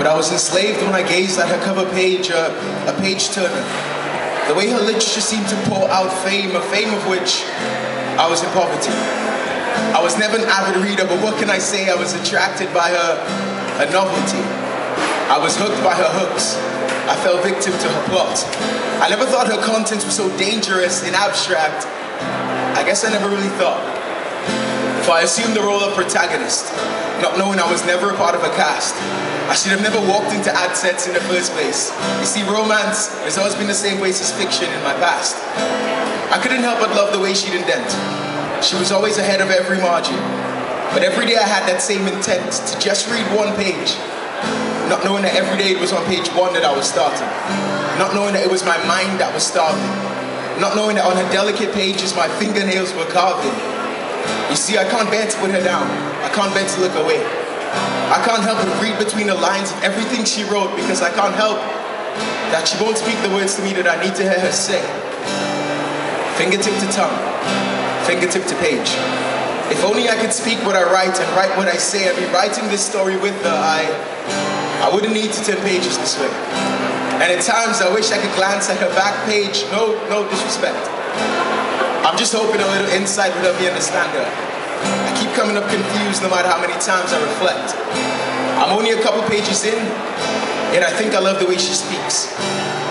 But I was enslaved when I gazed at her cover page, a page turner. The way her lips just seemed to pour out fame, a fame of which I was in poverty. I was never an avid reader, but what can I say? I was attracted by her novelty. I was hooked by her hooks. I fell victim to her plot. I never thought her contents were so dangerous and abstract. I guess I never really thought. For I assumed the role of protagonist, not knowing I was never a part of a cast. I should have never walked into ad sets in the first place. You see, romance has always been the same place as fiction in my past. I couldn't help but love the way she'd indent. She was always ahead of every margin. But every day I had that same intent to just read one page, not knowing that every day it was on page 1 that I was starting. Not knowing that it was my mind that was starving. Not knowing that on her delicate pages my fingernails were carving. You see, I can't bear to put her down. I can't bear to look away. I can't help but read between the lines of everything she wrote, because I can't help that she won't speak the words to me that I need to hear her say. Fingertip to tongue, fingertip to page. If only I could speak what I write and write what I say. I'd be writing this story with her. I wouldn't need to turn pages this way. And at times I wish I could glance at her back page. No disrespect. I'm just hoping a little insight would help me understand her. I keep coming up confused no matter how many times I reflect. I'm only a couple pages in, yet I think I love the way she speaks.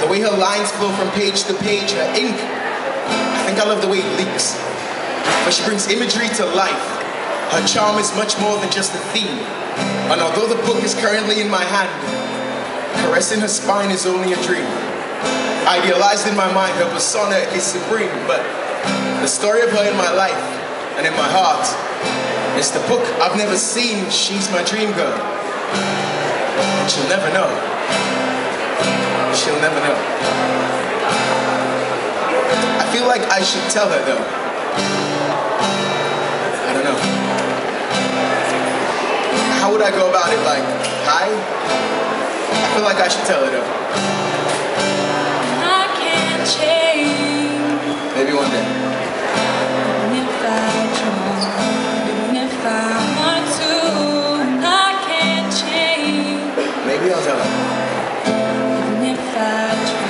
The way her lines flow from page to page, her ink, I think I love the way it leaks. But she brings imagery to life. Her charm is much more than just a theme. And although the book is currently in my hand, caressing her spine is only a dream. Idealized in my mind, her persona is supreme, but the story of her in my life and in my heart is the book I've never seen. She's my dream girl. And she'll never know. She'll never know. I feel like I should tell her though. I don't know. How would I go about it? Like, hi? I feel like I should tell her though. I can't change. Maybe one day. If I want to, I can't change. Maybe I'll tell her. Even if I try,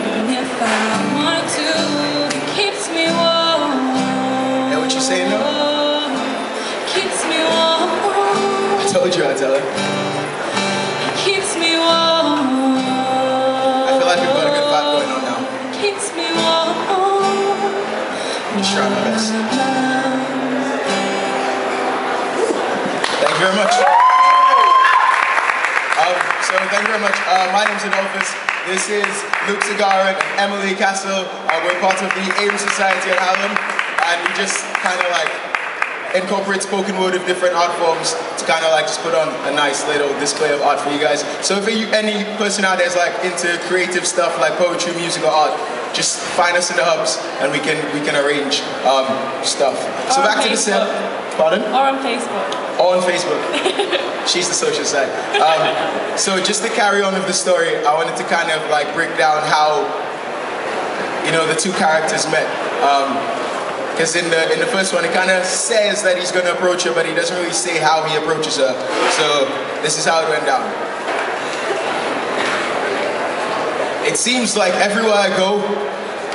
even if I want to, it keeps me warm. Is that what you're saying now? Keeps me warm. I told you I'd tell her. It keeps me warm. I feel like we've got a good vibe going on now. Keeps me warm. I'm just trying my best. Thank you very much. Thank you very much. My name's Adolfus. This is Luke Segarra and Emily Castle. We're part of the AIM Society at Hallam, and we just kind of like incorporate spoken word of different art forms to kind of like just put on a nice little display of art for you guys. So if any person out there is like into creative stuff like poetry, music, or art, just find us in the hubs and we can arrange stuff. So back to the set. Pardon? Or on Facebook. Or on Facebook. She's the social side. So just to carry on with the story, I wanted to kind of like break down how, you know, the two characters met. Because in the first one, it kind of says that he's going to approach her, but he doesn't really say how he approaches her. So this is how it went down. It seems like everywhere I go,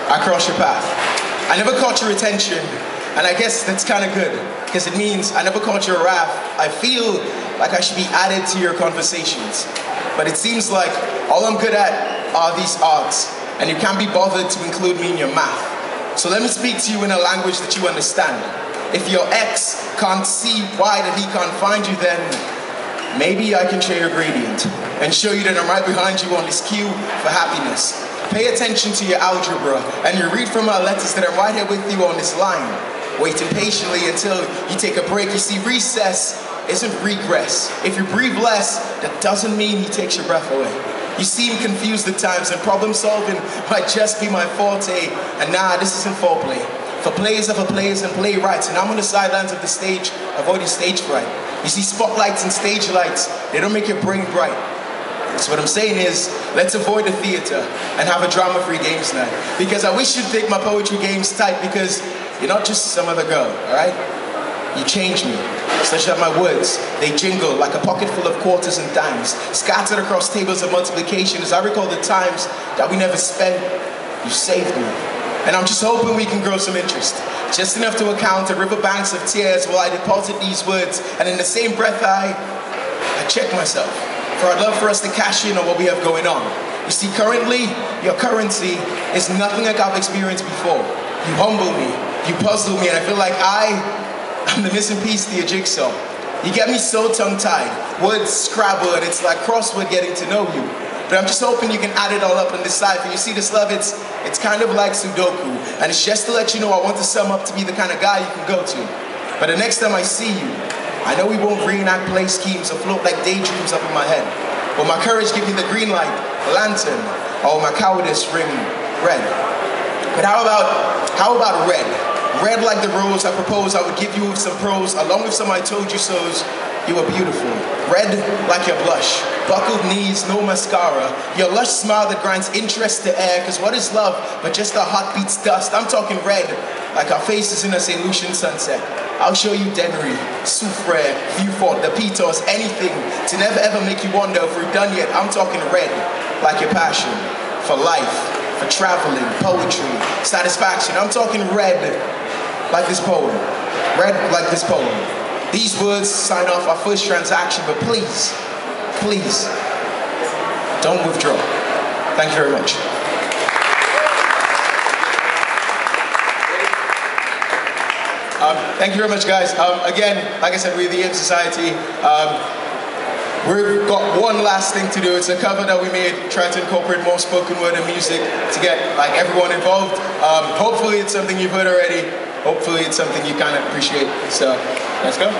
I cross your path. I never caught your attention, and I guess that's kind of good, because it means I never caught your wrath. I feel like I should be added to your conversations. But it seems like all I'm good at are these arts, and you can't be bothered to include me in your math. So let me speak to you in a language that you understand. If your ex can't see why that he can't find you, then maybe I can share your gradient and show you that I'm right behind you on this queue for happiness. Pay attention to your algebra, and you read from our letters that I'm right here with you on this line, waiting patiently until you take a break. You see, recess isn't regress. If you breathe less, that doesn't mean he takes your breath away. You seem confused at times, and problem solving might just be my forte. And nah, this isn't foreplay. For players are for players and playwrights, and I'm on the sidelines of the stage, avoiding stage fright. You see, spotlights and stage lights, they don't make your brain bright. So what I'm saying is, let's avoid the theater and have a drama-free games night. Because I wish you'd take my poetry games tight, because you're not just some other girl, all right? You changed me. such that my words, they jingle like a pocket full of quarters and dimes, scattered across tables of multiplication as I recall the times that we never spent. You saved me. And I'm just hoping we can grow some interest, just enough to account the riverbanks of tears while I deposit these words, and in the same breath I check myself, for I'd love for us to cash in on what we have going on. You see, currently, your currency is nothing like I've experienced before. You humble me, you puzzle me, and I feel like I'm the missing piece to your jigsaw. You get me so tongue-tied, words scrabble, and it's like crossword getting to know you. But I'm just hoping you can add it all up and decipher. You see, this love, it's kind of like Sudoku, and it's just to let you know I want to sum up to be the kind of guy you can go to. But the next time I see you, I know we won't reenact play schemes or float like daydreams up in my head. Will my courage give me the green light, lantern, or will my cowardice ring red? But how about red? Red like the rose I propose I would give you with some prose, along with some I told you so's. You are beautiful. Red like your blush, buckled knees, no mascara, your lush smile that grinds interest to air, cause what is love but just our heartbeat's dust? I'm talking red, like our faces in a St. Lucian sunset. I'll show you Dennery, Soufre, Vieux-Fort, the Pitos, anything to never ever make you wonder if we're done yet. I'm talking red, like your passion, for life, for traveling, poetry, satisfaction. I'm talking red, like this poem. Red like this poem. These words sign off our first transaction, but please, please, don't withdraw. Thank you very much. Thank you very much, guys. Again, like I said, we're the Ape Society. We've got one last thing to do. It's a cover that we made, trying to incorporate more spoken word and music to get like everyone involved. Hopefully it's something you've heard already. Hopefully it's something you kind of appreciate. So, let's go.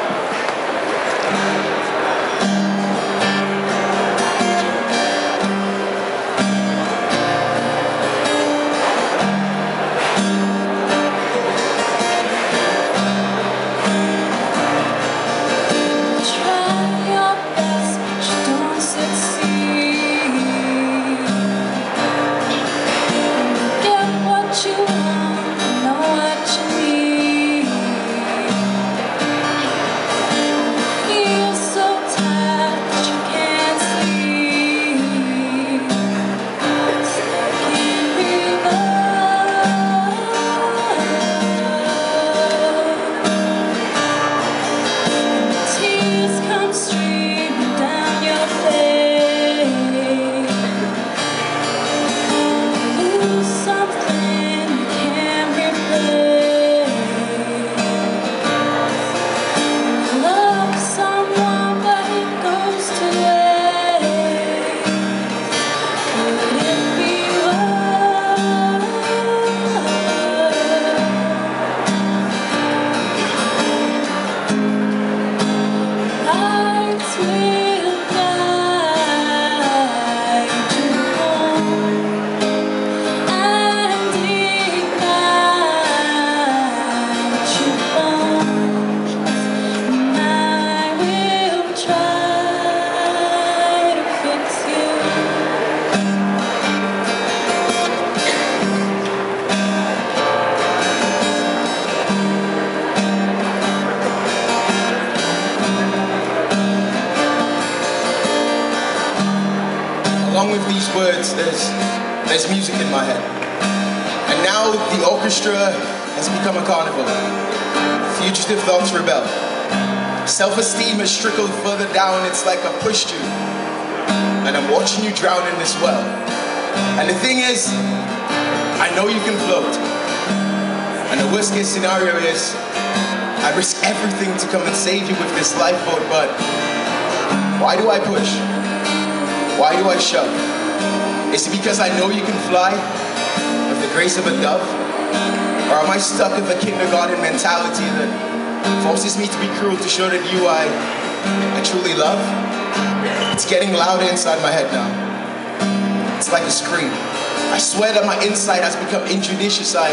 Along with these words, there's music in my head. And now the orchestra has become a carnival. Fugitive thoughts rebel. Self-esteem has trickled further down, it's like I've pushed you. And I'm watching you drown in this well. And the thing is, I know you can float. And the worst case scenario is, I risk everything to come and save you with this lifeboat, but why do I push? Why do I shove? Is it because I know you can fly with the grace of a dove? Or am I stuck in the kindergarten mentality that forces me to be cruel to show that you I truly love? It's getting louder inside my head now. It's like a scream. I swear that my insight has become injudicious. I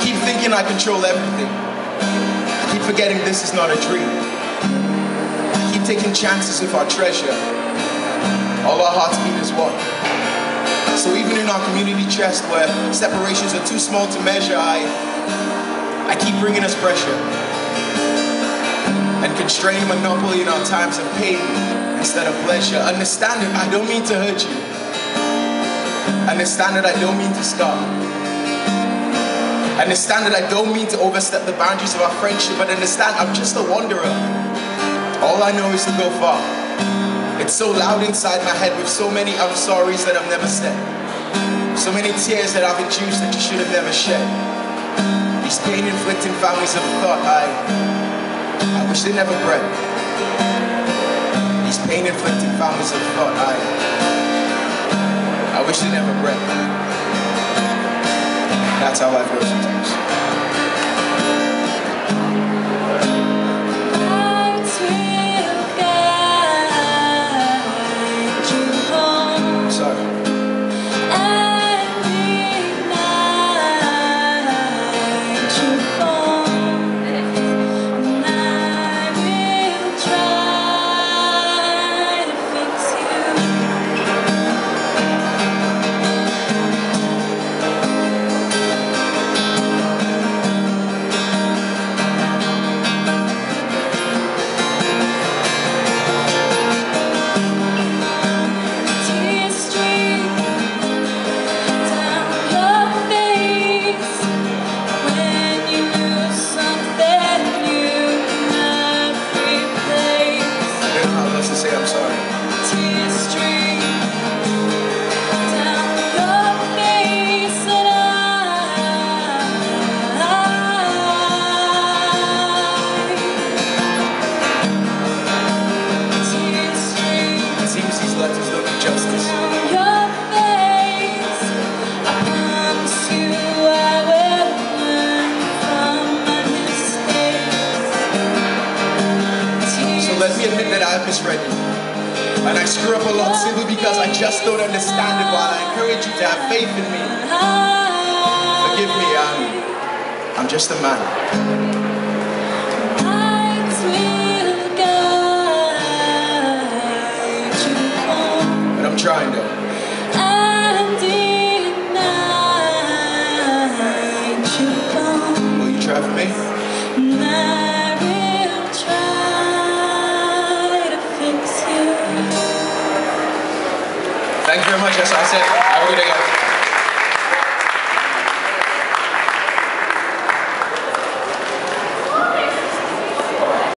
keep thinking I control everything. I keep forgetting this is not a dream. I keep taking chances with our treasure. All our hearts beat as one. So even in our community chest where separations are too small to measure, I keep bringing us pressure and constrain a monopoly in our times of pain instead of pleasure. Understand it, I don't mean to hurt you. Understand that I don't mean to scar. Understand that I don't mean to overstep the boundaries of our friendship, but understand I'm just a wanderer. All I know is to go far. It's so loud inside my head with so many I'm sorries that I've never said. So many tears that I've induced that you should have never shed. These pain-inflicting families of thought, I wish they never bred. These pain-inflicting families of thought, I wish they never bred. That's how life goes sometimes. Let me admit that I have misread you. And I screw up a lot simply because I just don't understand it, while I encourage you to have faith in me. Forgive me, I'm just a man. But I'm trying though. Will you try for me? Thank you very much. That's all I said. Have a good day.